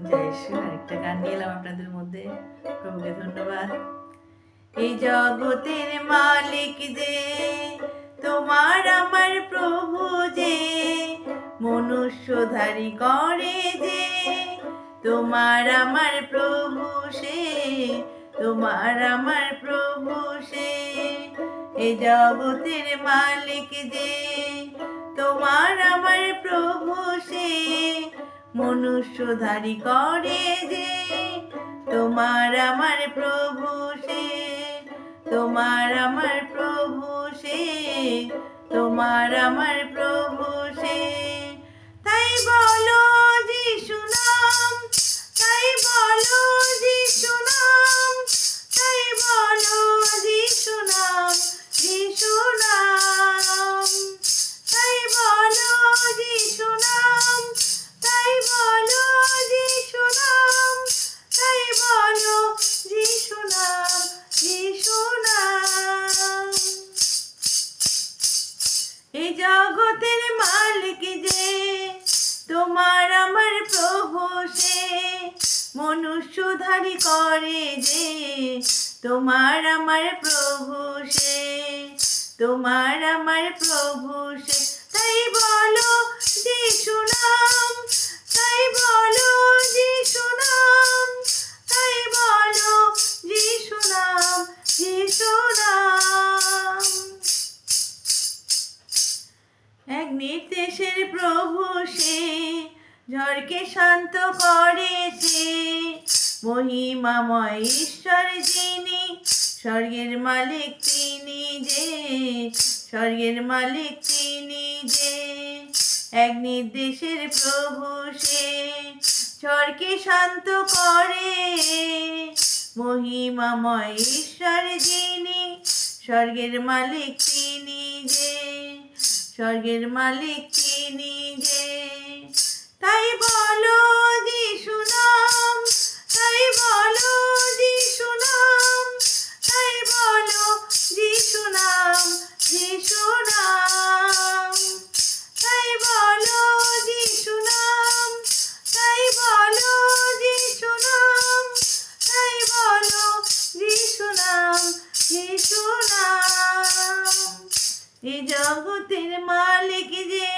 জয় শ্রী আরেকটা গান নিয়ে এলাম আপনাদের মধ্যে। প্রভুকে ধন্যবাদ। এই জগতের মালিক যে তোমার আমার প্রভু যে, মনুষ্যধারী করে যে তোমার আমার প্রভু সে, তোমার আমার প্রভু সে। এই জগতের মালিক যে তোমার আমার প্রভু সে, মনুষ্যধারী করে যে তোমার আমার প্রভু সে, তোমার আমার প্রভু সে, তোমার আমার প্রভু সে। তাই বলো যিশু নাম, তাই বলো যিশু নাম, তাই বলো যিশু নাম, যিশু নাম। তাই বলো যিশু নাম, তাই বলো যিশু নাম, তাই বলো যিশু নাম, যিশু নাম। এই জগতের মালিক যে তোমার আমার প্রভু সে, মনুষ্যধারী করে যে তোমার আমার প্রভু সে, তোমার আমার প্রভু সে। তাই বলো যিশু নাম, তাই বলো যিশু নাম, তাই বলো যিশু নাম, যিশু নাম। এক নির্দেশের প্রভু সে, ঝড়কে শান্ত করে সে, মহিমাময় ঈশ্বর যিনি, স্বর্গের মালিক তিনি যে, স্বর্গের মালিক তিনি যে। এক নির্দেশের প্রভু সে, ঝড়কে শান্ত করে, মহিমাময় ঈশ্বর যিনি, স্বর্গের মালিক তিনি যে, স্বর্গের মালিক তিনি যে। তাই বলো যিশু নাম, তাই বলো যিশু নাম, তাই বলো যিশু নাম, যিশু নাম। তাই বলো যিশু নাম, তাই বলো যিশু নাম, তাই বলো যিশু নাম, যিশু নাম। এই জগতের মালিক যে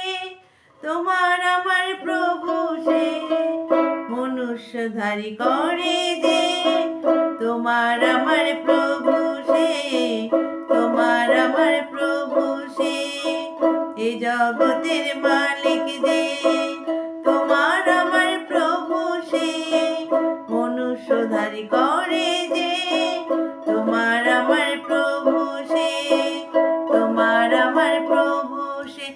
তোমার আমার প্রভু সে, মনুষ্যধারী করে যে তোমার আমার প্রভু সে, তোমার আমার প্রভু সে। এই জগতের মালিক যে তোমার আমার প্রভু সে, মনুষ্যধারী করে যে তোমার আমার প্রভু সে, তোমার আমার প্রভু সে।